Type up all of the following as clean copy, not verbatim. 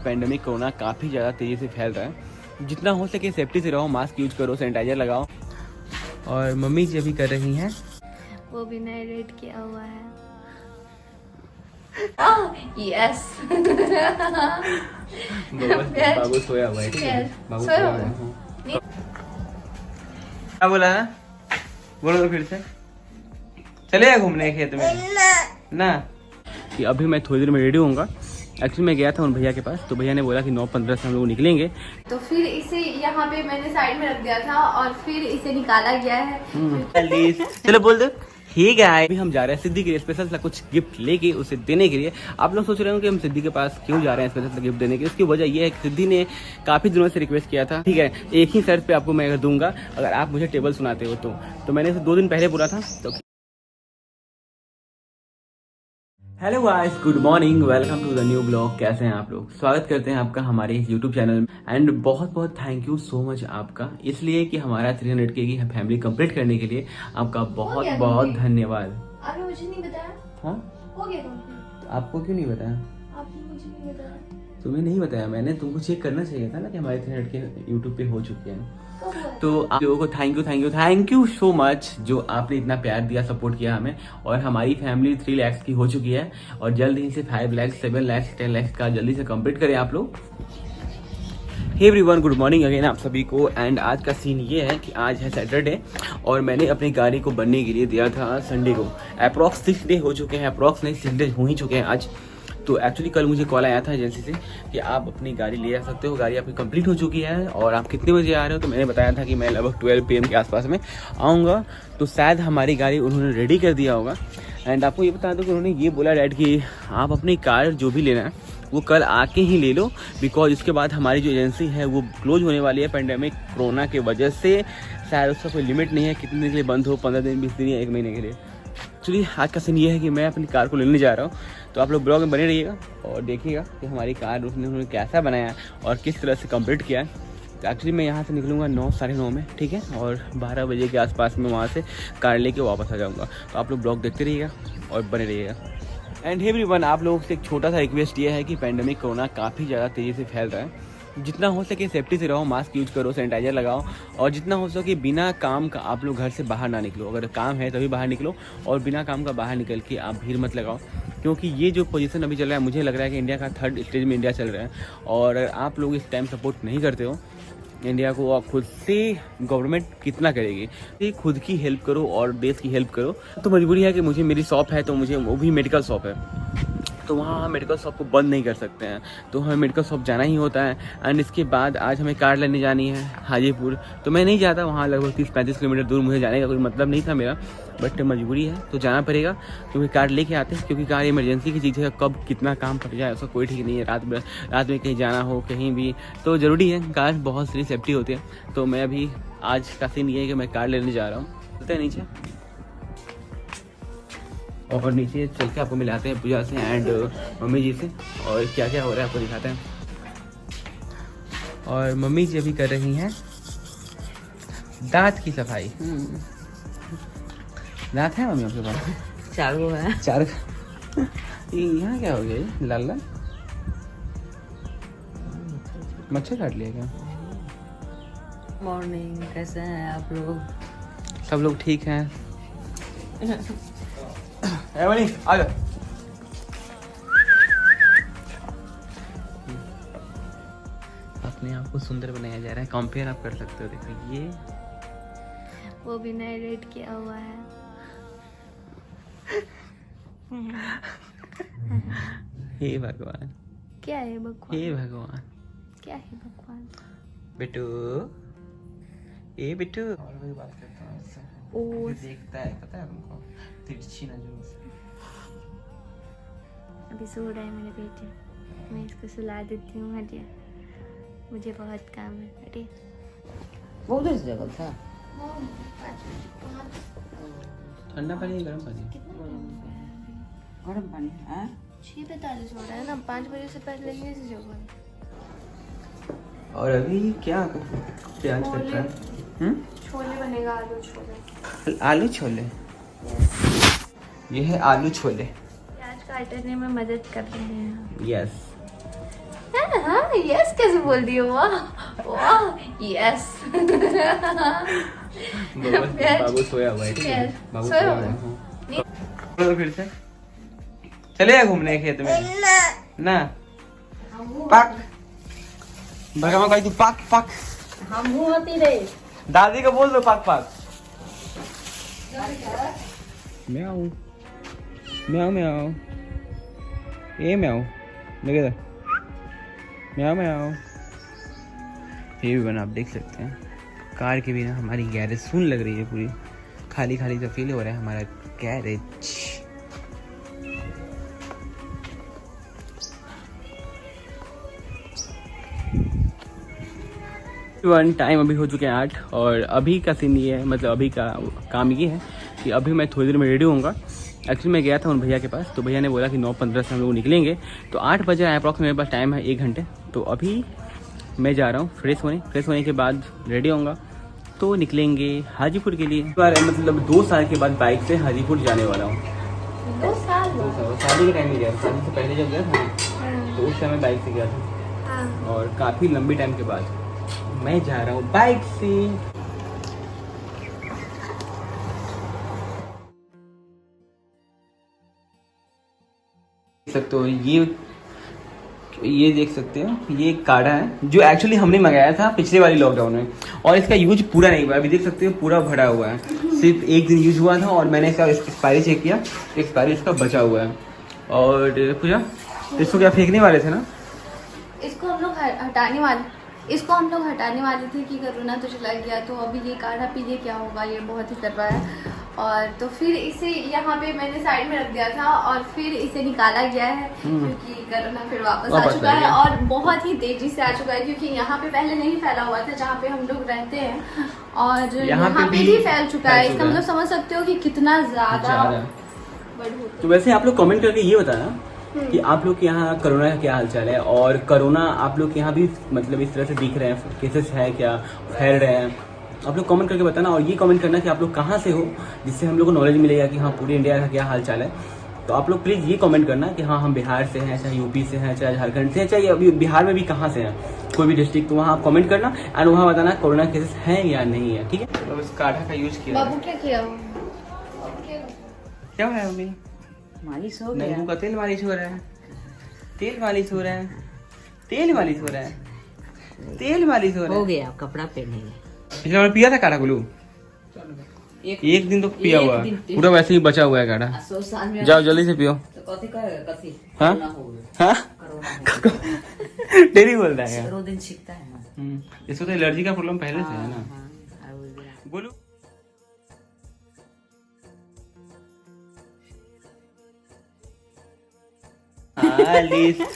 Pandemic corona काफ़ी ज़्यादा तेज़ी से फैल रहा है। जितना हो सके सेफ्टी से रहो, मास्क यूज करो, सैनिटाइजर लगाओ। और मम्मी जी अभी कर रही हैं, वो भी नया रेड किया हुआ है। यस बाबू सोया हुआ है, ठीक है? बाबू सोया हुआ है। क्या बोला है? बोलो तो फिर से। चलेगा घूमने खेत में ना? कि अभी मैं थोड़ी देर में रेडी होऊंगा। एक्चुअली मैं गया था उन भैया के पास, तो भैया ने बोला कि 9:15 से हम लोग निकलेंगे। तो फिर इसे यहाँ पे मैंने साइड में रख दिया था और फिर इसे निकाला गया है। चलो बोल दो। ठीक है, अभी हम जा रहे हैं सिद्धि के लिए स्पेशल सा कुछ गिफ्ट लेके उसे देने के लिए। आप लोग सोच रहे हो कि हम सिद्धि के पास क्यों जा रहे हैं स्पेशल सा गिफ्ट देने के लिए। इसकी वजह यह है कि सिद्धि ने काफी दिनों से रिक्वेस्ट किया था, ठीक है, एक ही शर्त पे आपको मैं अगर दूंगा, अगर आप मुझे टेबल सुनाते हो तो मैंने इसे 2 दिन पहले बोला था। तो hello guys, good morning, welcome to the new blog. कैसे हैं आप लोग? स्वागत करते हैं आपका हमारे यूट्यूब चैनल में। एंड बहुत बहुत थैंक यू सो मच आपका, इसलिए कि हमारा 300K की फैमिली कंप्लीट करने के लिए आपका बहुत बहुत धन्यवाद। आपने मुझे नहीं बताया? हाँ, हो गया कंप्लीट। आपको क्यों नहीं बताया? आपने मुझे नहीं बताया। तुम्हें नहीं बताया मैंने, तुमको चेक करना चाहिए था ना कि हमारे 300K यूट्यूब पे हो चुके हैं। कब हुआ? तो आप लोगों को थैंक यू सो मच, जो आपने इतना प्यार दिया, सपोर्ट किया हमें। और हमारी फैमिली 3 लाख की हो चुकी है और जल्द ही से 5 लाख, 7 लाख, 10 लाख का जल्दी से कंप्लीट करें आप लोग। Hey everyone, good morning again आप सभी को। एंड आज का सीन ये है कि आज है सैटरडे और मैंने अपनी गाड़ी को बनने के लिए दिया था संडे को। अप्रॉक्स 6 डे हो चुके हैं, अप्रॉक्स नहीं 6 डे हो ही चुके हैं आज। तो एक्चुअली कल मुझे कॉल आया था एजेंसी से कि आप अपनी गाड़ी ले आ सकते हो, गाड़ी आपकी कंप्लीट हो चुकी है और आप कितने बजे आ रहे हो। तो मैंने बताया था कि मैं लगभग 12 PM के आसपास में आऊँगा। तो शायद हमारी गाड़ी उन्होंने रेडी कर दिया होगा। एंड आपको ये बता दो कि उन्होंने ये बोला डैड कि आप अपनी कार जो भी लेना है वो कल आके ही ले लो, बिकॉज इसके बाद हमारी जो एजेंसी है वो क्लोज होने वाली है पेंडेमिक कोरोना की वजह से। शायद उसका कोई लिमिट नहीं है कितने दिन के लिए बंद हो, 15 दिन, 20 दिन या 1 महीने के लिए। एक्चुअली आज का सीन ये है कि मैं अपनी कार को लेने जा रहा हूँ। तो आप लोग ब्लॉग में बने रहिएगा और देखिएगा कि हमारी कार उन्होंने कैसा बनाया और किस तरह से कंप्लीट किया है। तो एक्चुअली मैं यहाँ से निकलूँगा 9, साढ़े 9 में, ठीक है, और 12 बजे के आसपास में वहाँ से कार लेके वापस आ जाऊँगा। तो आप लोग ब्लॉग देखते रहिएगा और बने रहिएगा। एंड एवरीवन, आप लोगों से एक छोटा सा रिक्वेस्ट ये है कि पेंडेमिक कोरोना काफ़ी ज़्यादा तेज़ी से फैल रहा है। जितना हो सके सेफ्टी से रहो, मास्क यूज करो, सैनिटाइजर लगाओ और जितना हो सके बिना काम का आप लोग घर से बाहर ना निकलो। अगर काम है तभी बाहर निकलो और बिना काम का बाहर निकल के आप भीड़ मत लगाओ, क्योंकि ये जो पोजीशन अभी चल रहा है, मुझे लग रहा है कि इंडिया का 3rd स्टेज में इंडिया चल रहा है। और अगर आप लोग इस टाइम सपोर्ट नहीं करते हो इंडिया को, और खुद से गवर्नमेंट कितना करेगी, तो खुद की हेल्प करो और देश की हेल्प करो। तो मजबूरी है कि मुझे, मेरी शॉप है तो मुझे, वो भी मेडिकल शॉप है, तो वहाँ हम मेडिकल शॉप को बंद नहीं कर सकते हैं, तो हमें मेडिकल शॉप जाना ही होता है। एंड इसके बाद आज हमें कार लेने जानी है हाजीपुर, तो मैं नहीं जाता वहाँ, लगभग 30-35 किलोमीटर दूर, मुझे जाने का कोई मतलब नहीं था मेरा, बट मजबूरी है तो जाना पड़ेगा, क्योंकि कार लेके आते हैं, क्योंकि कार इमरजेंसी की चीज़ है, कब कितना काम पड़ जाए उसका कोई ठीक नहीं है। रात में कहीं जाना हो कहीं भी तो ज़रूरी है, कार बहुत सारी सेफ्टी होती है। तो मैं अभी आज का सीन ये है कि मैं कार लेने जा रहा हूँ। चलते हैं नीचे और नीचे चल के आपको मिलाते हैं पूजा से एंड मम्मी जी से, और क्या क्या हो रहा है आपको दिखाते हैं। और मम्मी जी अभी कर रही हैं दांत की सफाई। दांत है मम्मी आपके पास? 4 है। 4। यहाँ क्या हो गया ये लाल लाल? मच्छर काट लिया क्या? मॉर्निंग, कैसे हैं आप लोग? सब लोग ठीक हैं। बनी आ जा। अपने आप को सुंदर बनाया जा रहा है, कंपेयर आप कर सकते हो। देखो ये वो भी नया रेड किया हुआ है। हे भगवान, क्या है भगवान? हे भगवान, क्या है भगवान? बेटू, ए बेटू, और वही बात करता हूँ इससे। ओ, देखता है, पता है तुमको, तिरछी नजरों से। अभी सो रहा है मेरे बेटे, मैं इसको सुला देती हूँ। हटिए, मुझे बहुत काम है। हटिए। बहुत देर से जगल था। ठंडा पानी, गर्म पानी? गर्म पानी है। 6:45 हो रहा है ना, 5 बजे से पहले नहीं से जगह। और अभी क्या प्याज कट रहा है? छोले बनेगा, आलू छोले। आलू छोले? ये है आलू छोले। प्याज काटने में मदद कर रहे हैं। यस। हाँ यस कैसे बोल दियो? वाह वाह यस। बाबू सोया हुआ है, ठीक है? Yes, बाबू सोया सोया हुआ हुआ है। है। तो फिर से चले घूमने खेत में ना। पक भगवा कही तू पक पक। हम होती रे दादी को बोल दो पक पक। म्याऊ म्याऊ म्याऊ ए म्याऊ लगे था म्याऊ म्याऊ। ये भी बना आप देख सकते हैं। कार के बिना हमारी गैरेज सुन लग रही है, पूरी खाली खाली सा फील हो रहा है हमारा गैरेज। टाइम अभी हो चुके हैं 8 और अभी का सीन ये है, मतलब अभी का काम ये है कि अभी मैं थोड़ी देर में रेडी होऊंगा। एक्चुअली मैं गया था उन भैया के पास, तो भैया ने बोला कि 9:15 से हम लोग निकलेंगे, तो 8 बजे अप्रॉक्स मेरे पास टाइम है 1 घंटे। तो अभी मैं जा रहा हूँ फ्रेश होने के बाद रेडी होऊंगा तो निकलेंगे हाजीपुर के लिए। मतलब 2 साल के बाद बाइक से हाजीपुर जाने वाला हूँ। 2 साल? शादी के टाइम में गया, शादी से पहले जब गया था तो उस समय बाइक से गया था और काफ़ी लंबी टाइम के बाद मैं जा रहा हूँ बाइक से। देख सकते हो ये देख सकते हो ये काढ़ा है जो एक्चुअली हमने मंगाया था पिछले वाली लॉकडाउन में, और इसका यूज पूरा नहीं हुआ। अभी देख सकते हो पूरा भरा हुआ है, सिर्फ 1 दिन यूज हुआ था और मैंने इसका एक्सपायरी चेक किया, एक्सपायरी इसका बचा हुआ है। और पूजा इसको क्या फेंकने वाले थे ना? इसको हम लोग हटाने वाले थे कि कोरोना तो चला गया, तो अभी ये काढ़ा पी के क्या होगा, ये बहुत ही कर रहा है। और तो फिर इसे यहाँ पे मैंने साइड में रख दिया था और फिर इसे निकाला गया है क्योंकि कोरोना फिर वापस आ चुका है और बहुत ही तेजी से आ चुका है, क्योंकि यहाँ पे पहले नहीं फैला हुआ था जहाँ पे हम लोग रहते हैं, और यहाँ पे भी फैल चुका है। इसका मतलब समझ सकते हो कि कितना ज्यादा बढ़ होता है। तो वैसे आप लोग कमेंट करके ये बताना कि आप लोग के यहाँ कोरोना का क्या हालचाल है, और कोरोना आप लोग के यहाँ भी मतलब इस तरह से दिख रहे हैं, केसेस है क्या, फैल रहे हैं, आप लोग कमेंट करके बताना। और ये कमेंट करना कि आप लोग कहाँ से हो, जिससे हम लोग को नॉलेज मिलेगा कि हाँ पूरे इंडिया का क्या हालचाल है। तो आप लोग प्लीज़ ये कमेंट करना कि हाँ हम बिहार से हैं, चाहे यूपी से हैं, चाहे झारखंड से हैं, चाहे अभी बिहार में भी कहाँ से हैं, कोई भी डिस्ट्रिक्ट, तो वहाँ आप कमेंट करना एंड वहाँ बताना कोरोना केसेस हैं या नहीं है, ठीक है? तो इस काढ़ा का यूज किया। बाबू क्या किया वो? क्या है मम्मी? मालिश हो गया। नींबू का तेल मालिश हो रहा है, तेल मालिश हो रहा है, तेल मालिश हो रहा है, तेल मालिश हो रहा है। हो गया, कपड़ा पहनेंगे। पिछले बार पिया था काढ़ा गुलू? एक दिन तो पिया हुआ है, पूरा वैसे ही बचा हुआ है काढ़ा। जाओ जल्दी से पियो। हाँ हाँ डेली बोल रहा है, दिन सीखता है ना। इसको तो एलर्जी का प्रॉब्लम पहले से है ना। बोलो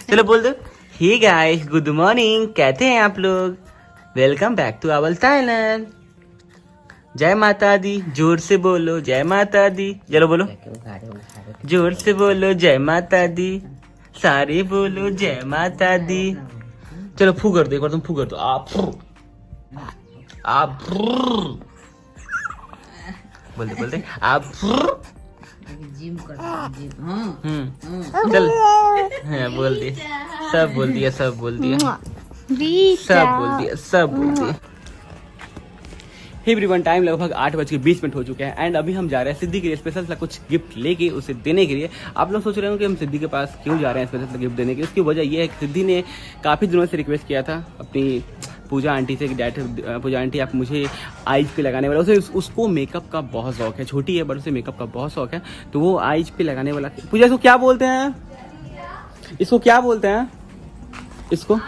चलो बोल दो। हे गाइस गुड मॉर्निंग, कैसे हैं आप लोग? Welcome back to our channel. जय माता दी, जोर से बोलो जय माता दी। चलो बोलो जोर से बोलो जय माता दी, सारे बोलो जय माता दी। चलो फू कर दो, एक बार तुम फू कर दो। आप बोलते आप जिम करता जिम। चल हाँ बोल दिया, सब बोल दिया, सब बोल दिया, सब बोल दिया, सब बोल दिया। हे एवरीवन, टाइम लगभग 8:20 हो चुके हैं एंड अभी हम जा रहे हैं सिद्धि के लिए स्पेशल सा कुछ गिफ्ट लेके उसे देने के लिए। आप लोग सोच रहे हो कि हम सिद्धि के पास क्यों जा रहे हैं स्पेशल सा गिफ्ट देने के लिए? उसकी वजह यह है कि सिद्धि ने काफ़ी दिनों से रिक्वेस्ट किया था अपनी पूजा आंटी से कि डैड पूजा आंटी आप मुझे आईज पे लगाने वाला, उसे उसको मेकअप का बहुत शौक है, छोटी है बट उसे मेकअप का बहुत शौक है, तो वो आईज पे लगाने वाला। पूजा इसको क्या बोलते हैं? इसको क्या बोलते हैं इसको?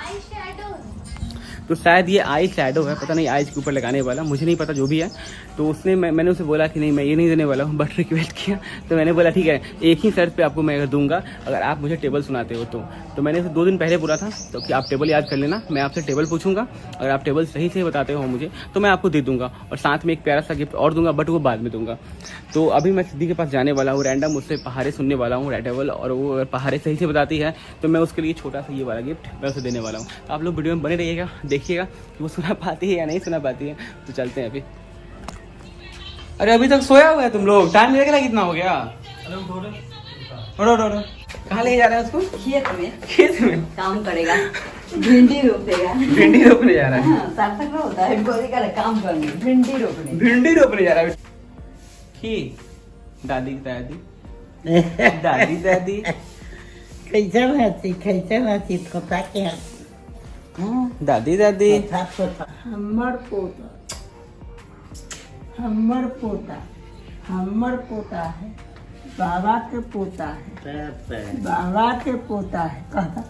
तो शायद ये आई शैडो है, पता नहीं आईज के ऊपर लगाने वाला, मुझे नहीं पता जो भी है। तो उसने मैंने उसे बोला कि नहीं मैं ये नहीं देने वाला हूँ, बट रिक्वेस्ट किया तो मैंने बोला ठीक है एक ही शर्त पे आपको मैं अगर दूंगा अगर आप मुझे टेबल सुनाते हो तो मैंने उसे 2 दिन पहले बोला था तो कि आप टेबल याद कर लेना, मैं आपसे टेबल पूछूंगा, अगर आप टेबल सही से बताते हो मुझे तो मैं आपको दे दूंगा और साथ में एक प्यारा सा गिफ्ट और दूंगा, बट वो बाद में दूंगा। तो अभी मैं सिद्धि के पास जाने वाला हूँ, रैंडम उससे पहाड़े सुनने वाला हूँ टेबल, और वो अगर पहाड़े सही से बताती है तो मैं उसके लिए छोटा सा ये वाला गिफ्ट मैं उसे देने वाला हूँ। आप लोग वीडियो में बने रहिएगा, देखिएगा कि वो सुना पाती है या नहीं सुना पाती है। तो चलते हैं अभी। अरे अभी तक सोया हुआ है तुम लोग, टाइम लगेगा कितना हो गया? कहाँ लेके जा रहा है उसको? खेत में खेत में काम करेगा, भिंडी रोपेगा। भिंडी रोपने जा रहा है। हाँ, सार्थक ना होता है, बोरी का काम करने, भिंडी रोपने। भिंडी रोपने जा रहा है। की दादी दादी दादी कैसे रहती खोता के दादी दादी हमर पोता है, बाबा के पोता है, बाबा के पोता है। कहता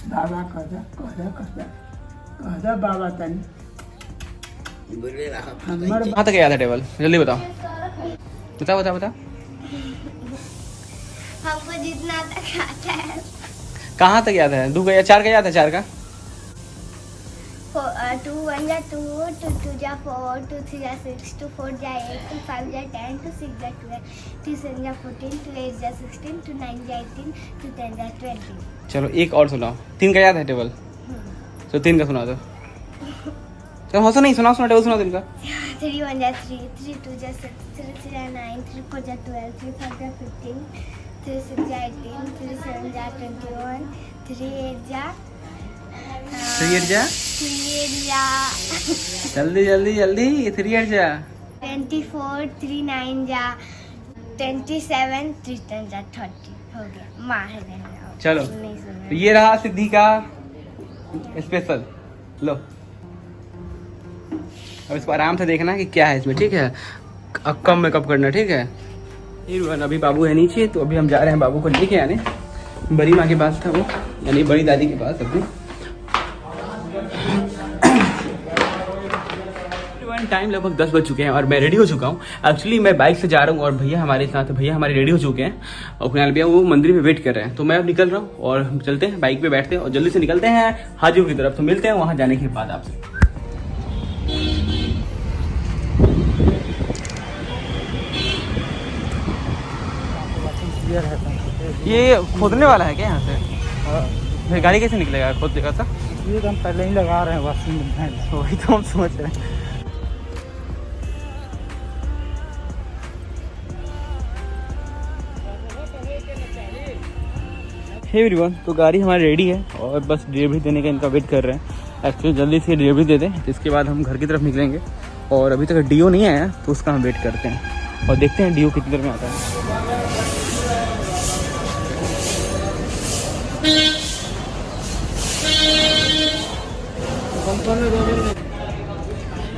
बाबा कहता बाबा तनी हमर कहाँ तक गया था टेबल? जल्दी बताओ। बता हमको जितना तक आता है। कहाँ तक याद है? 2 का या 4 का याद है? 4 का 2 1 जा 2, 2 2 जा 4, 2 3 जा 6, 2 4 जा 8, 2 5 जा 10, 2 6 जा 12, 2 7 जा 14, 2 8 जा 16, 2 9 जा 18, 2 10 जा 20। चलो एक और सुनाओ। 3 का याद है टेबल? तो 3 का सुना दो। चलो हंसो नहीं, सुनाओ टेबल सुनाओ 3 का। 3 1 जा 3, 3 2 जा 6, 3 3 जा 9, 3 4 जा 12, 3 5 जा 15, 3 6 जा 18, 3 7 जा 21, 3 8 जा 3 जा जल्दी 3 जा 24, 3 9 जा 27, 3 10 जा 30 हो गया। माँ है चलो नहीं सुना। तो ये रहा सिद्धि का स्पेशल। लो अब इसको आराम से देखना कि क्या है इसमें, ठीक है? अब कम मेकअप करना, ठीक है? अभी बाबू है नीचे, तो अभी हम जा रहे हैं बाबू को लेके आने। बड़ी माँ के पास था वो, यानी बड़ी दादी के पास अपनी। टाइम लगभग 10 बज चुके हैं और मैं रेडी हो चुका हूँ। एक्चुअली मैं बाइक से जा रहा हूँ और भैया हमारे साथ, भैया हमारे रेडी हो चुके हैं और कुणाल भैया वो मंदिर में वेट कर रहे हैं। तो मैं अब निकल रहा हूँ और हम चलते हैं, बाइक पे बैठते हैं और जल्दी से निकलते हैं हाजीपुर की तरफ। तो मिलते हैं वहाँ जाने के बाद आपसे। ये खोदने वाला है क्या यहाँ से? फिर गाड़ी कैसे निकलेगा खोद देगा सर? ये हम पहले ही लगा रहे हैं वाशिंग में। वही तो हम समझ रहे हैं। हे एवरीवन, तो गाड़ी हमारी रेडी है और बस डिलीवरी देने का इनका वेट कर रहे हैं। एक्चुअली जल्दी से डिलीवरी दे दें, तो इसके बाद हम घर की तरफ निकलेंगे। और अभी तक डीओ नहीं आया तो उसका हम वेट करते हैं और देखते हैं डीओ कितनी देर में आता है।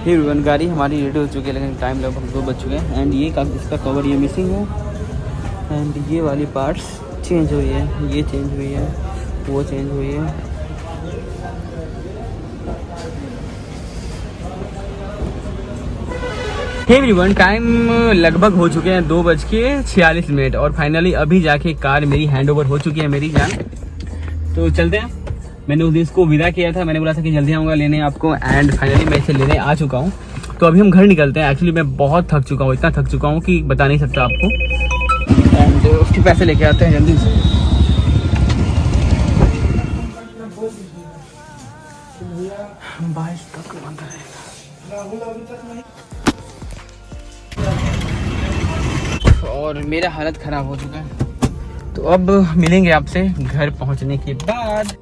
हे एवरीवन, गाड़ी हमारी रेडी हो चुकी है लेकिन टाइम लगभग 2 बज चुके हैं। एंड ये इसका कवर ये मिसिंग है एंड ये वाली पार्ट्स चेंज हुई है, ये चेंज हुई है, वो चेंज हुई है। हे एवरीवन, टाइम लगभग हो चुके हैं 2:46 और फाइनली अभी जाके कार मेरी हैंडओवर हो चुकी है मेरी जान। तो चलते हैं। मैंने उस दिन इसको विदा किया था, मैंने बोला था कि जल्दी आऊँगा लेने आपको एंड फाइनली मैं इसे लेने आ चुका हूँ। तो अभी हम घर निकलते हैं। एक्चुअली मैं बहुत थक चुका हूँ, इतना थक चुका हूँ कि बता नहीं सकता आपको। एंड उसके पैसे लेके आते हैं जल्दी से। और मेरा हालत ख़राब हो चुका है। तो अब मिलेंगे आपसे घर पहुंचने के बाद।